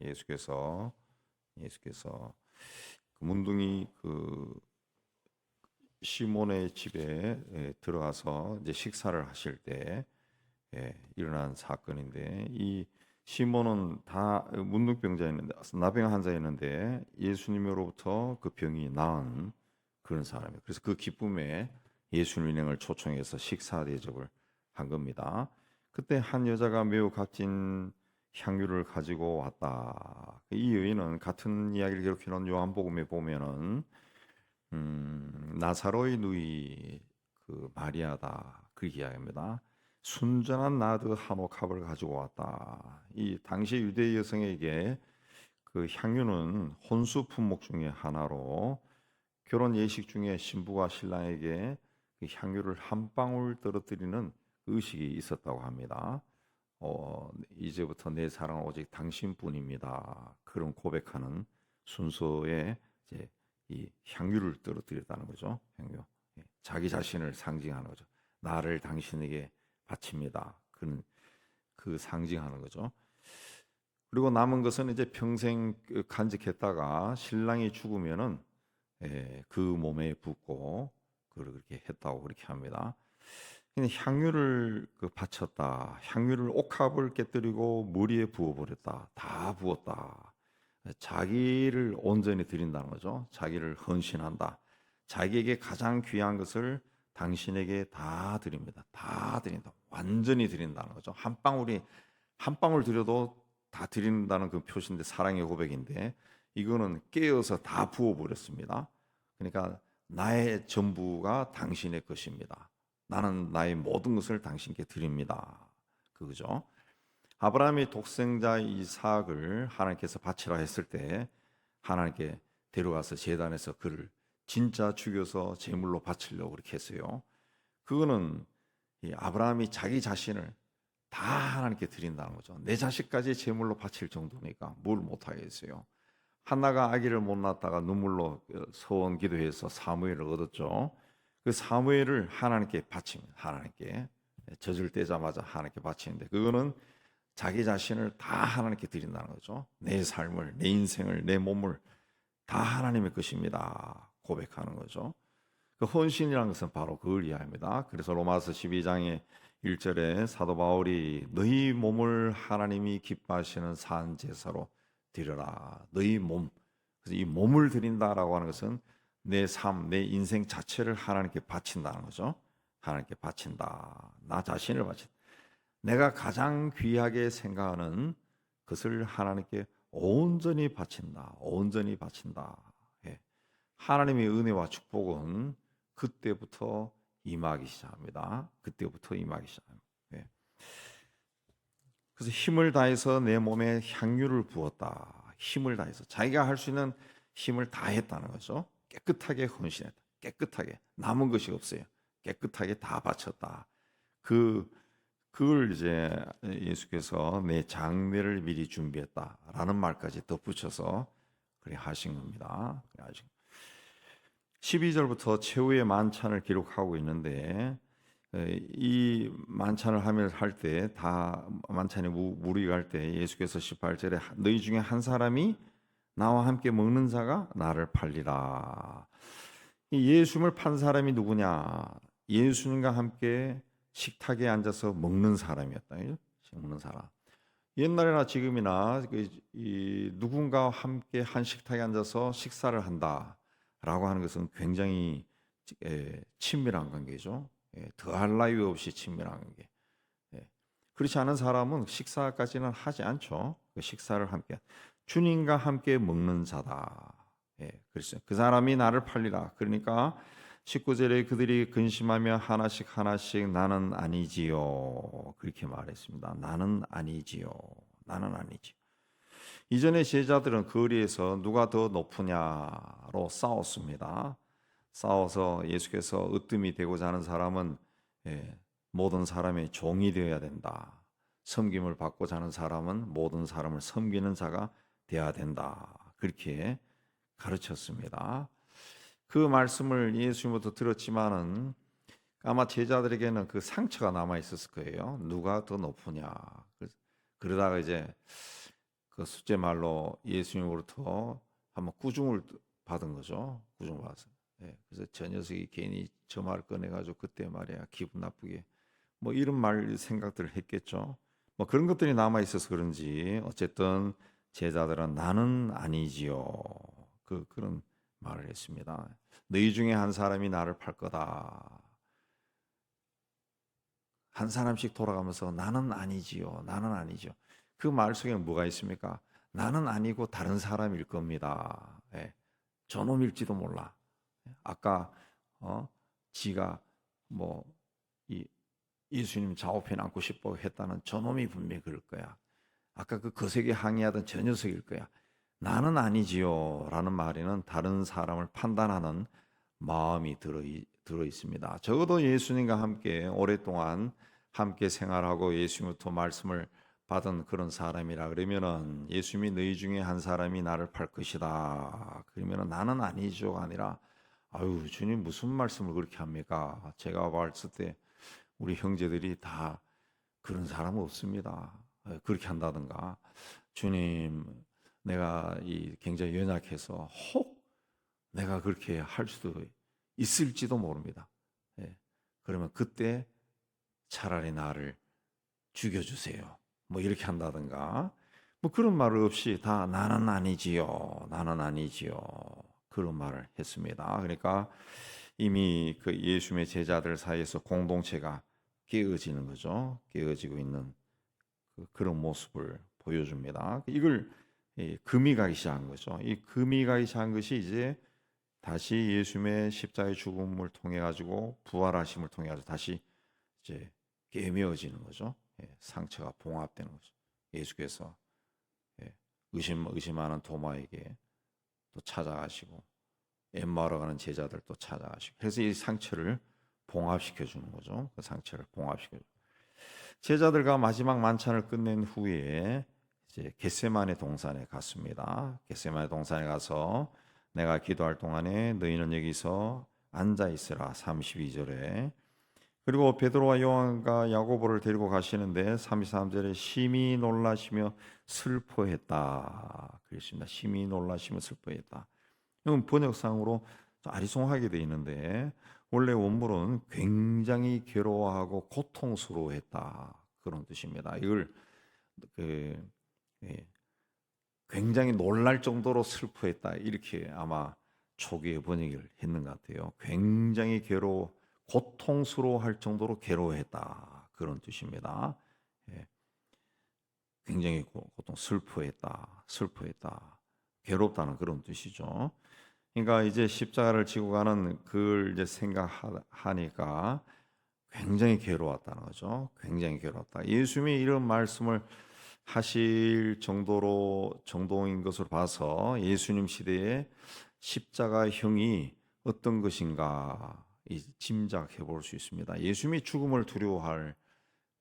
예수께서 그 문둥이 시몬의 집에 들어가서 이제 식사를 하실 때 일어난 사건인데, 이 시몬은 다 문둥병자였는데, 나병 환자였는데 예수님으로부터 그 병이 나은 그런 사람이에요. 그래서 그 기쁨에 예수님 일행을 초청해서 식사 대접을 한 겁니다. 그때 한 여자가 매우 값진 향유를 가지고 왔다. 이 여인은 같은 이야기를 기록해 놓은 요한복음에 보면은 나사로의 누이 그 마리아다, 그 이야기입니다. 순전한 나드 한 옥합을 가지고 왔다. 이 당시 유대 여성에게 그 향유는 혼수 품목 중에 하나로, 결혼 예식 중에 신부가 신랑에게 그 향유를 한 방울 떨어뜨리는 그 의식이 있었다고 합니다. 이제부터 내 사랑은 오직 당신뿐입니다. 그런 고백하는 순서에 이제 이 향유를 떨어뜨렸다는 거죠. 향유. 자기 자신을 상징하는 거죠. 나를 당신에게 바칩니다. 그 상징하는 거죠. 그리고 남은 것은 이제 평생 간직했다가 신랑이 죽으면은 그 몸에 붓고 그렇게 했다고 그렇게 합니다. 향유를 바쳤다. 향유를 옥합을 깨뜨리고 머리에 부어버렸다. 다 부었다. 자기를 온전히 드린다는 거죠. 자기를 헌신한다. 자기에게 가장 귀한 것을 당신에게 다 드립니다. 다 드린다. 완전히 드린다는 거죠. 한 방울 드려도 다 드린다는 그 표시인데, 사랑의 고백인데, 이거는 깨어서 다 부어버렸습니다. 그러니까 나의 전부가 당신의 것입니다. 나는 나의 모든 것을 당신께 드립니다. 그거죠. 아브라함이 독생자 이삭을 하나님께서 바치라 했을 때 하나님께 데려가서 제단에서 그를 진짜 죽여서 제물로 바치려고 그렇게 했어요. 그거는 이 아브라함이 자기 자신을 다 하나님께 드린다는 거죠. 내 자식까지 제물로 바칠 정도니까 뭘 못하겠어요. 한나가 아기를 못 낳았다가 눈물로 서원 기도해서 사무엘을 얻었죠. 그 사무엘을 하나님께 바칩니다. 하나님께 젖을 떼자마자 하나님께 바치는데, 그거는 자기 자신을 다 하나님께 드린다는 거죠. 내 삶을, 내 인생을, 내 몸을 다 하나님의 것입니다. 고백하는 거죠. 그 헌신이라는 것은 바로 그걸 이야기합니다. 그래서 로마서 12장의 1절에 사도 바울이 너희 몸을 하나님이 기뻐하시는 산 제사로 드려라. 너희 몸. 그래서 이 몸을 드린다라고 하는 것은 내 삶, 내 인생 자체를 하나님께 바친다는 거죠. 하나님께 바친다. 나 자신을 바친다. 내가 가장 귀하게 생각하는 것을 하나님께 온전히 바친다. 온전히 바친다. 예. 하나님의 은혜와 축복은 그때부터 임하기 시작합니다. 그때부터 임하기 시작합니다. 예. 그래서 힘을 다해서 내 몸에 향유를 부었다. 힘을 다해서 자기가 할 수 있는 힘을 다했다는 거죠. 깨끗하게 헌신했다. 깨끗하게 남은 것이 없어요. 깨끗하게 다 바쳤다. 그걸 이제 예수께서 내 장례를 미리 준비했다라는 말까지 덧붙여서 그래 하신 겁니다. 12절부터 최후의 만찬을 기록하고 있는데, 이 만찬을 할 때 다 만찬에 무리가 할 때 예수께서 18절에 너희 중에 한 사람이 나와 함께 먹는 자가 나를 팔리라. 이 예수님을 판 사람이 누구냐? 예수님과 함께 식탁에 앉아서 먹는 사람이었다. 먹는 사람. 옛날이나 지금이나 누군가와 함께 한 식탁에 앉아서 식사를 한다라고 하는 것은 굉장히 친밀한 관계죠. 더할 나위 없이 친밀한 관계. 그렇지 않은 사람은 식사까지는 하지 않죠. 그 식사를 함께 주님과 함께 먹는 자다. 그랬어요. 그 사람이 나를 팔리라. 그러니까 19절에 그들이 근심하며 하나씩 하나씩 나는 아니지요. 그렇게 말했습니다. 나는 아니지요. 나는 아니지요. 이전에 제자들은 거리에서 누가 더 높으냐로 싸웠습니다. 싸워서 예수께서 으뜸이 되고자 하는 사람은 모든 사람의 종이 되어야 된다. 섬김을 받고자 하는 사람은 모든 사람을 섬기는 자가 되어야 된다. 그렇게 가르쳤습니다. 그 말씀을 예수님부터 들었지만은 아마 제자들에게는 그 상처가 남아 있었을 거예요. 누가 더 높으냐. 그러다가 이제 그 숫제 말로 예수님으로부터 한번 꾸중을 받은 거죠. 꾸중을 받았어요. 예, 그래서 저 녀석이 괜히 저 말을 꺼내가지고 그때 말이야 기분 나쁘게 뭐 이런 말 생각들을 했겠죠. 뭐 그런 것들이 남아 있어서 그런지 어쨌든 제자들은 나는 아니지요. 그런 말을 했습니다. 너희 중에 한 사람이 나를 팔 거다. 한 사람씩 돌아가면서 나는 아니지요. 나는 아니죠. 그 말 속에는 뭐가 있습니까? 나는 아니고 다른 사람일 겁니다. 예, 저놈일지도 몰라. 아까 지가 뭐 이 예수님 좌우편 앉고 싶어 했다는 저놈이 분명히 그럴 거야. 아까 그 거세게 항의하던 저 녀석일 거야. 나는 아니지요. 라는 말에는 다른 사람을 판단하는 마음이 들어 있습니다. 적어도 예수님과 함께 오랫동안 함께 생활하고 예수님부터 말씀을 받은 그런 사람이라 그러면은 예수님이 너희 중에 한 사람이 나를 팔 것이다. 그러면은 나는 아니죠가 아니라 아유 주님 무슨 말씀을 그렇게 합니까? 제가 봤을 때 우리 형제들이 다 그런 사람은 없습니다. 그렇게 한다든가 주님 내가 이 굉장히 연약해서 혹 내가 그렇게 할 수도 있을지도 모릅니다. 예. 그러면 그때 차라리 나를 죽여주세요. 뭐 이렇게 한다든가 뭐 그런 말 없이 다 나는 아니지요. 나는 아니지요. 그런 말을 했습니다. 그러니까 이미 그 예수님의 제자들 사이에서 공동체가 깨어지는 거죠. 깨어지고 있는 그런 모습을 보여줍니다. 이걸 금이 가기 시작한 거죠. 이 금이 가기 시작한 것이 이제 다시 예수님의 십자가의 죽음을 통해 가지고 부활하심을 통해 가지고 다시 이제 깨매어지는 거죠. 상처가 봉합되는 거죠. 예수께서 의심하는 도마에게 또 찾아가시고 엠마오로 가는 제자들 또 찾아가시고 그래서 이 상처를 봉합시켜 주는 거죠. 그 상처를 봉합시켜 주는. 제자들과 마지막 만찬을 끝낸 후에 이제 겟세마네 동산에 갔습니다. 겟세마네 동산에 가서 내가 기도할 동안에 너희는 여기서 앉아 있으라 32절에 그리고 베드로와 요한과 야고보를 데리고 가시는데 33절에 심히 놀라시며 슬퍼했다. 그랬습니다. 심히 놀라시며 슬퍼했다. 이건 번역상으로 아리송하게 되어 있는데 원래 원문은 굉장히 괴로워하고 고통스러워했다 그런 뜻입니다. 이걸 그 굉장히 놀랄 정도로 슬퍼했다 이렇게 아마 초기에 번역을 했는 것 같아요. 굉장히 고통스러워할 정도로 괴로워했다 그런 뜻입니다. 굉장히 슬퍼했다, 괴롭다는 그런 뜻이죠. 그러니까 이제 십자가를 지고 가는 그걸 이제 생각하니까 굉장히 괴로웠다는 거죠. 굉장히 괴로웠다. 예수님이 이런 말씀을 하실 정도인 것으로 봐서 예수님 시대에 십자가형이 어떤 것인가 짐작해 볼 수 있습니다. 예수님이 죽음을 두려워할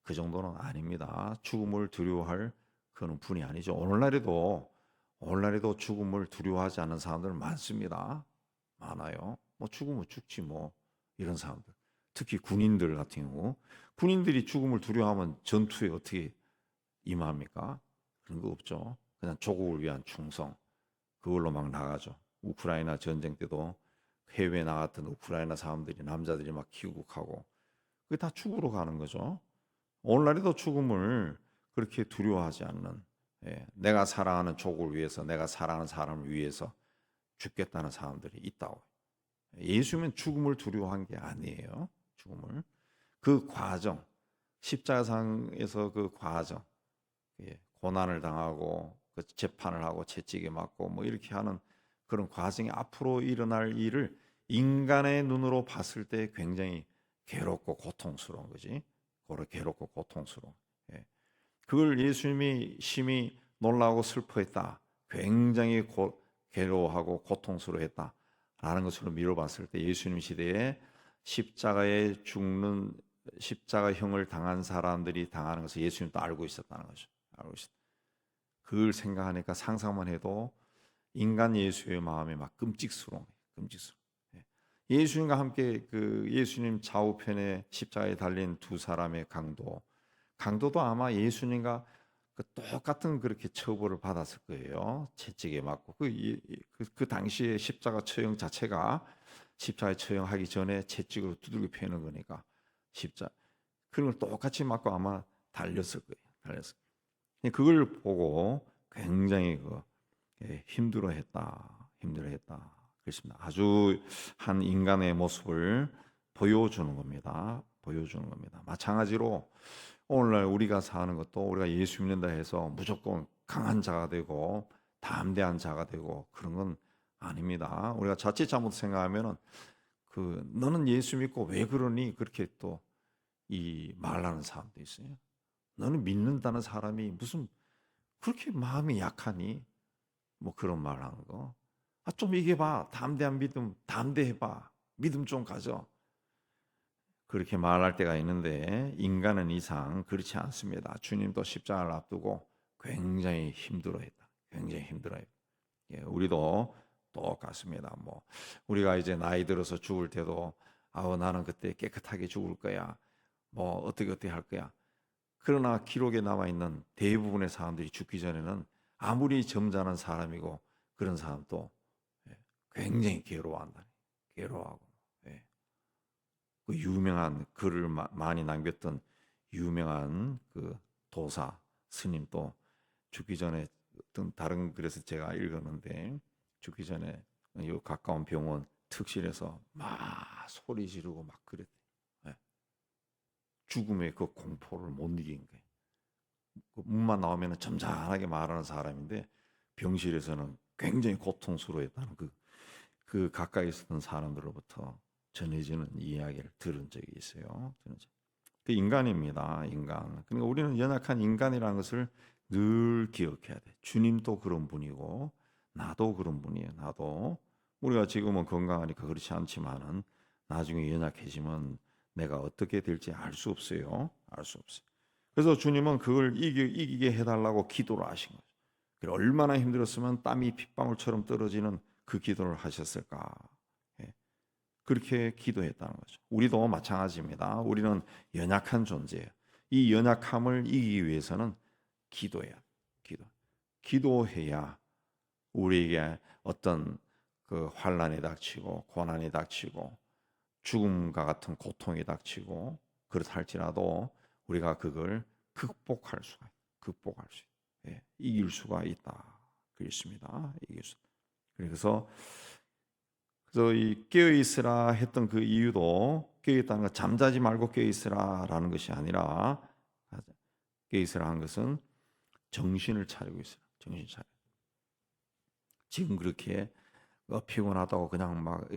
그 정도는 아닙니다. 죽음을 두려워할 그런 분이 아니죠. 오늘날에도 죽음을 두려워하지 않는 사람들 많습니다. 많아요. 뭐 죽으면 죽지 뭐 이런 사람들. 특히 군인들 같은 경우 군인들이 죽음을 두려워하면 전투에 어떻게 임합니까? 그런 거 없죠. 그냥 조국을 위한 충성 그걸로 막 나가죠. 우크라이나 전쟁 때도 해외에 나갔던 우크라이나 사람들이 남자들이 막 귀국하고 그게 다 죽으러 가는 거죠. 오늘날에도 죽음을 그렇게 두려워하지 않는 내가 사랑하는 족을 위해서 내가 사랑하는 사람을 위해서 죽겠다는 사람들이 있다고. 예수님은 죽음을 두려워한 게 아니에요. 죽음을 그 과정 십자가상에서 그 과정 고난을 당하고 그 재판을 하고 채찍에 맞고 뭐 이렇게 하는 그런 과정이 앞으로 일어날 일을 인간의 눈으로 봤을 때 굉장히 괴롭고 고통스러운 거지. 괴롭고 고통스러운. 그걸 예수님이 심히 놀라고 슬퍼했다. 굉장히 괴로워하고 고통스러워했다. 라는 것으로 미뤄봤을 때 예수님 시대에 십자가에 죽는 십자가형을 당한 사람들이 당하는 것을 예수님도 알고 있었다는 거죠. 알고 있었다. 그걸 생각하니까 상상만 해도 인간 예수의 마음이 막 끔찍스러워. 예수님과 함께 그 예수님 좌우편에 십자가에 달린 두 사람의 강도도 아마 예수님과 그 똑같은 그렇게 처벌을 받았을 거예요. 채찍에 맞고 그 당시에 십자가 처형 자체가 십자가에 처형하기 전에 채찍으로 두들겨 패는 거니까 십자 그런 걸 똑같이 맞고 아마 달렸을 거예요. 달렸을 거예요. 그걸 보고 굉장히 힘들어했다. 그렇습니다. 아주 한 인간의 모습을 보여주는 겁니다. 보여주는 겁니다. 마찬가지로 오늘날 우리가 사는 것도 우리가 예수 믿는다 해서 무조건 강한 자가 되고 담대한 자가 되고 그런 건 아닙니다. 우리가 자칫 잘못 생각하면은 너는 예수 믿고 왜 그러니 그렇게 또 이 말하는 사람도 있어요. 너는 믿는다는 사람이 무슨 그렇게 마음이 약하니? 뭐 그런 말하는 거. 좀 이겨봐. 담대한 믿음, 담대해봐. 믿음 좀 가져. 그렇게 말할 때가 있는데 인간은 이상 그렇지 않습니다. 주님도 십자가를 앞두고 굉장히 힘들어했다. 굉장히 힘들어했다. 예, 우리도 똑같습니다. 뭐 우리가 이제 나이 들어서 죽을 때도 나는 그때 깨끗하게 죽을 거야. 뭐 어떻게 할 거야. 그러나 기록에 남아 있는 대부분의 사람들이 죽기 전에는 아무리 점잖은 사람이고 그런 사람도 굉장히 괴로워한다. 괴로워하고. 예. 그 유명한 글을 많이 남겼던 유명한 그 도사 스님도 죽기 전에 어떤 다른 글에서 제가 읽었는데 죽기 전에 요 가까운 병원 특실에서 막 소리 지르고 막 그랬대. 예. 죽음의 그 공포를 못 이긴 거예요. 그 문만 나오면 점잖하게 말하는 사람인데 병실에서는 굉장히 고통스러워했다는 그 가까이 있었던 사람들로부터 전해지는 이야기를 들은 적이 있어요. 그 인간입니다. 인간. 그러니까 우리는 연약한 인간이라는 것을 늘 기억해야 돼. 주님도 그런 분이고 나도 그런 분이에요. 나도 우리가 지금은 건강하니까 그렇지 않지만은 나중에 연약해지면 내가 어떻게 될지 알 수 없어요. 알 수 없어요. 그래서 주님은 그걸 이기게 해달라고 기도를 하신 거죠. 얼마나 힘들었으면 땀이 핏방울처럼 떨어지는 그 기도를 하셨을까. 예. 그렇게 기도했다는 거죠. 우리도 마찬가지입니다. 우리는 연약한 존재예요. 이 연약함을 이기기 위해서는 기도해야 기도. 기도해야 우리에게 어떤 그 환난이 닥치고 고난이 닥치고 죽음과 같은 고통이 닥치고 그렇다 할지라도 우리가 그걸 극복할 수 예, 이길 수가 있다. 그렇습니다. 이길 수. 그래서 이 깨어 있으라 했던 그 이유도 깨어 있다는 건 잠자지 말고 깨어 있으라라는 것이 아니라 깨어 있으라 한 것은 정신을 차리고 있으라. 정신 차려. 지금 그렇게 피곤하다고 그냥 막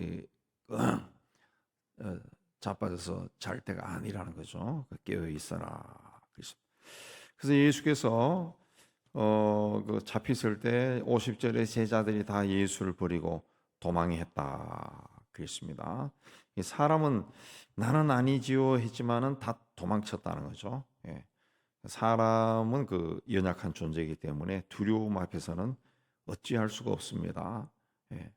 자빠져서 잘 때가 아니라는 거죠. 깨어 있어라. 그래서 예수께서 잡혔을 때 50절에 제자들이 다 예수를 버리고 도망했다. 그랬습니다. 사람은 나는 아니지요 했지만은 다 도망쳤다는 거죠. 예. 사람은 그 연약한 존재이기 때문에 두려움 앞에서는 어찌할 수가 없습니다. 예.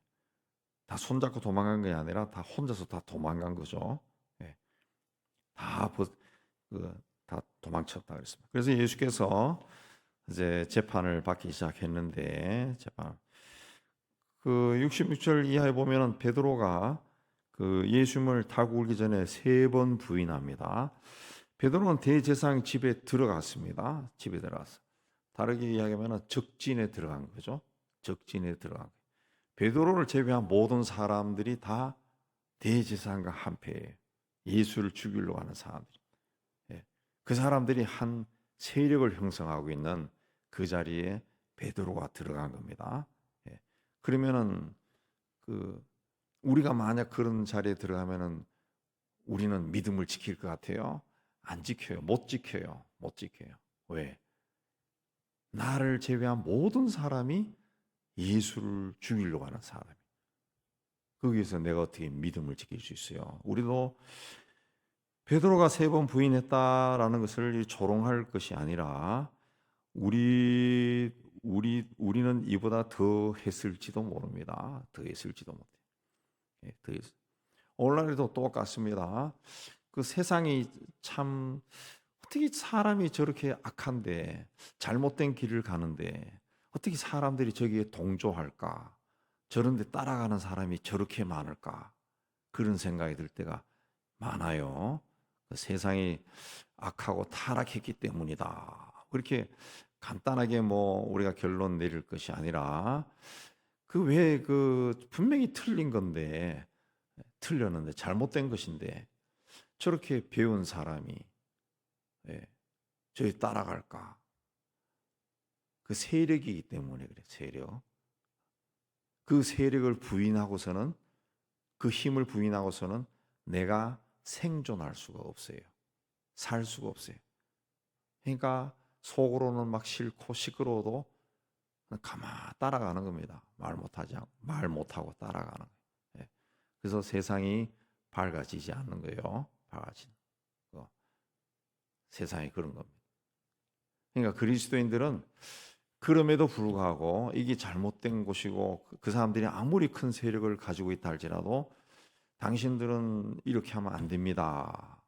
다 손잡고 도망간 게 아니라 다 혼자서 다 도망간 거죠. 예. 다 도망쳤다 그랬습니다. 그래서 예수께서 이제 재판을 받기 시작했는데 그 66절 이하에 보면은 베드로가 그 예수님을 달고 울기 전에 3번 부인합니다. 베드로는 대제사장 집에 들어갔습니다. 집에 들어갔어. 다르게 이야기하면 적진에 들어간 거죠. 적진에 들어간 거예요. 베드로를 제외한 모든 사람들이 다 대제사장과 한패예요. 예수를 죽이려고 하는 사람들. 예. 그 사람들이 한 세력을 형성하고 있는 그 자리에 베드로가 들어간 겁니다. 예. 그러면은 우리가 만약 그런 자리에 들어가면은 우리는 믿음을 지킬 것 같아요? 안 지켜요. 못 지켜요. 못 지켜요. 왜? 나를 제외한 모든 사람이 예수를 죽이려고 하는 사람이. 거기에서 내가 어떻게 믿음을 지킬 수 있어요? 우리도 베드로가 3번 부인했다라는 것을 조롱할 것이 아니라 우리는 이보다 더 했을지도 모릅니다. 더 했을지도 못해. 예, 더 오늘날에도 똑같습니다. 그 세상이 참 어떻게 사람이 저렇게 악한데 잘못된 길을 가는데 어떻게 사람들이 저기에 동조할까? 저런 데 따라가는 사람이 저렇게 많을까? 그런 생각이 들 때가 많아요. 그 세상이 악하고 타락했기 때문이다. 그렇게 간단하게 뭐 우리가 결론 내릴 것이 아니라 그 왜 그 분명히 틀린 건데 틀렸는데 잘못된 것인데 저렇게 배운 사람이 예, 저희 따라갈까? 그 세력이기 때문에 그래, 세력. 그 세력을 부인하고서는 그 힘을 부인하고서는 내가 생존할 수가 없어요. 살 수가 없어요. 그러니까 속으로는 막 싫고 시끄러워도 가만 따라가는 겁니다. 말 못하고 따라가는 거예요. 예. 그래서 세상이 밝아지지 않는 거예요. 밝아지는 거. 세상이 그런 겁니다. 그러니까 그리스도인들은 그럼에도 불구하고 이게 잘못된 곳이고 그 사람들이 아무리 큰 세력을 가지고 있다 할지라도 당신들은 이렇게 하면 안 됩니다.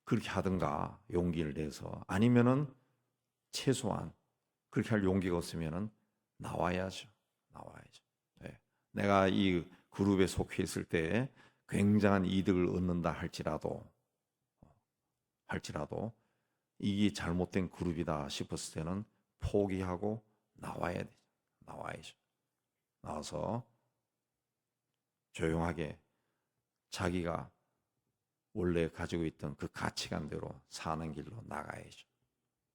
그렇게 하든가 용기를 내서 아니면은 최소한 그렇게 할 용기가 없으면은 나와야죠. 나와야죠. 네. 내가 이 그룹에 속해 있을 때 굉장한 이득을 얻는다 할지라도 이게 잘못된 그룹이다 싶었을 때는 포기하고 나와야 돼. 나와야죠. 나와서 조용하게 자기가 원래 가지고 있던 그 가치관대로 사는 길로 나가야죠.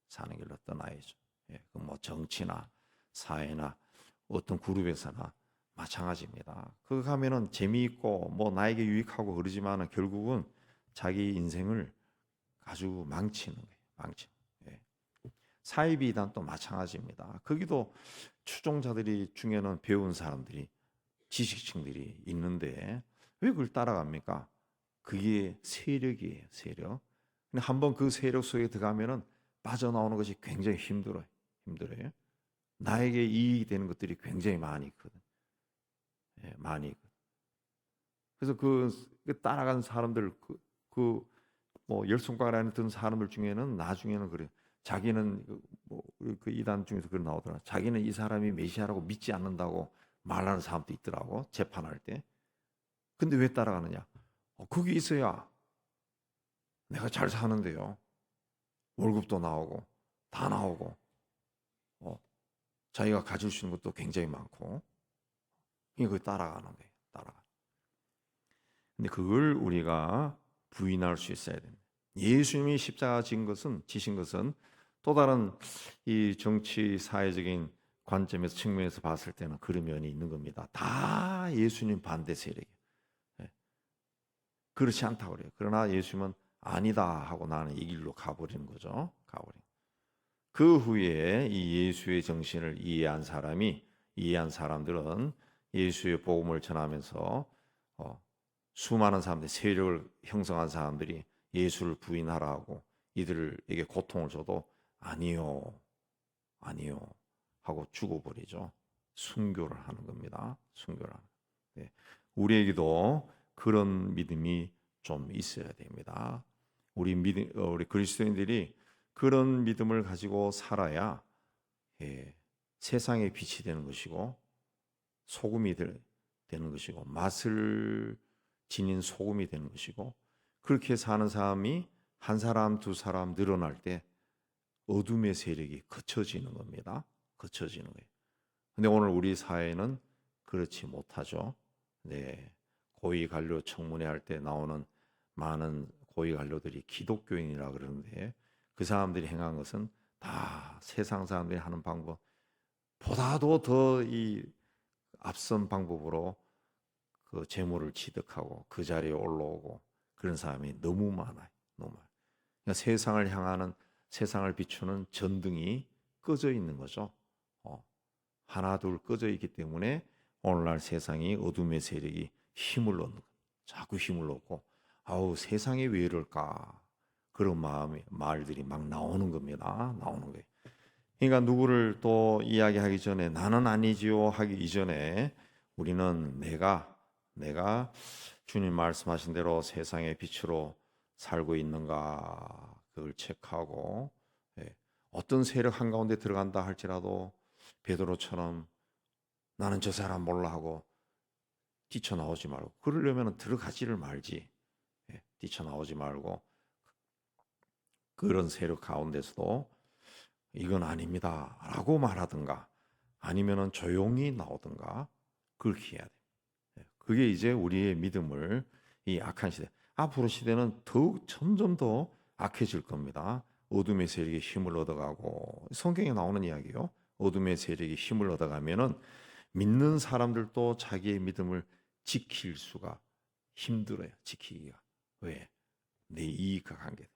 사는 길로 떠나야죠. 예, 그 뭐 정치나 사회나 어떤 그룹에서나 마찬가지입니다. 그거 가면은 재미있고 뭐 나에게 유익하고 그러지만은 결국은 자기 인생을 아주 망치는 거예요. 망치는. 예. 사이비단 또 마찬가지입니다. 거기도 추종자들이 중에는 배운 사람들이 지식층들이 있는데 왜 그걸 따라갑니까? 그게 세력이에요, 세력. 근데 한번 그 세력 속에 들어가면은 빠져나오는 것이 굉장히 힘들어요. 힘들어요. 나에게 이익이 되는 것들이 굉장히 많이 있거든. 예, 많이 있거든. 그래서 그 따라가는 사람들 뭐 열 손가락 안에 드는 사람들 중에는 나중에는 그래. 자기는 뭐그 이단 중에서 그런 나오더라. 자기는 이 사람이 메시아라고 믿지 않는다고 말하는 사람도 있더라고. 재판할 때. 근데 왜 따라가느냐? 거기 있어야 내가 잘 사는데요. 월급도 나오고 다 나오고 자기가 가질 수 있는 것도 굉장히 많고 이거 따라가는 거예요. 따라가. 근데 그걸 우리가 부인할 수 있어야 됩니다. 예수님이 십자가 지신 것은 또 다른 이 정치 사회적인 관점에서 측면에서 봤을 때는 그런 면이 있는 겁니다. 다 예수님 반대 세력이에요. 예. 그렇지 않다고 그래요. 그러나 예수님은 아니다 하고 나는 이 길로 가버리는 거죠. 가버린. 그 후에 이 예수의 정신을 이해한 사람들은 예수의 복음을 전하면서 수많은 사람들, 세력을 형성한 사람들이 예수를 부인하라고 이들에게 고통을 줘도 아니요, 아니요 하고 죽어버리죠. 순교를 하는 겁니다. 순교를 하는. 네. 우리에게도 그런 믿음이 좀 있어야 됩니다. 우리 그리스도인들이 그런 믿음을 가지고 살아야 세상의 빛이 되는 것이고 소금이 되는 것이고 맛을 지닌 소금이 되는 것이고 그렇게 사는 사람이 한 사람 두 사람 늘어날 때 어둠의 세력이 거쳐지는 겁니다. 거쳐지는 거예요. 근데 오늘 우리 사회는 그렇지 못하죠. 네. 고위 관료 청문회 할 때 나오는 많은 고위 관료들이 기독교인이라 그러는데 그 사람들이 행한 것은 다 세상 사람들이 하는 방법보다도 더 이 앞선 방법으로 그 재물을 취득하고 그 자리에 올라오고 그런 사람이 너무 많아요. 너무 많아요. 그러니까 세상을 비추는 전등이 꺼져 있는 거죠. 하나 둘 꺼져 있기 때문에 오늘날 세상이 어둠의 세력이 힘을 얻는 거예요. 자꾸 힘을 얻고 아우 세상이 왜 이럴까 그런 말들이 막 나오는 겁니다. 나오는 거예요. 그러니까 누구를 또 이야기하기 전에 나는 아니지요 하기 이전에 우리는 내가 주님 말씀하신 대로 세상의 빛으로 살고 있는가 늘 체크하고, 예, 어떤 세력 한가운데 들어간다 할지라도 베드로처럼 나는 저 사람 몰라 하고 뛰쳐나오지 말고, 그러려면 들어가지를 말지. 예, 뛰쳐나오지 말고 그런 세력 가운데서도 이건 아닙니다 라고 말하든가 아니면은 조용히 나오든가 그렇게 해야 돼. 예, 그게 이제 우리의 믿음을 이 악한 시대, 앞으로 시대는 더욱 점점 더 악해질 겁니다. 어둠의 세력이 힘을 얻어가고, 성경에 나오는 이야기요. 어둠의 세력이 힘을 얻어가면은 믿는 사람들도 자기의 믿음을 지킬 수가 힘들어요. 지키기가. 왜? 내 이익과 관계돼.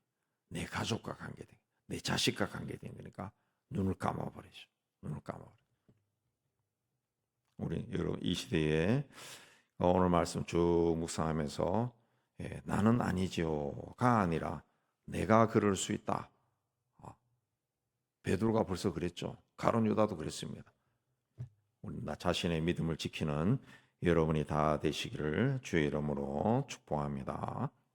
내 가족과 관계돼. 내 자식과 관계된 거니까 눈을 감아버리죠. 눈을 감아버려. 우리 여러분 이 시대에 오늘 말씀 쭉 묵상하면서 나는 아니지요가 아니라 내가 그럴 수 있다. 베드로가 벌써 그랬죠. 가룟 유다도 그랬습니다. 나 자신의 믿음을 지키는 여러분이 다 되시기를 주의 이름으로 축복합니다.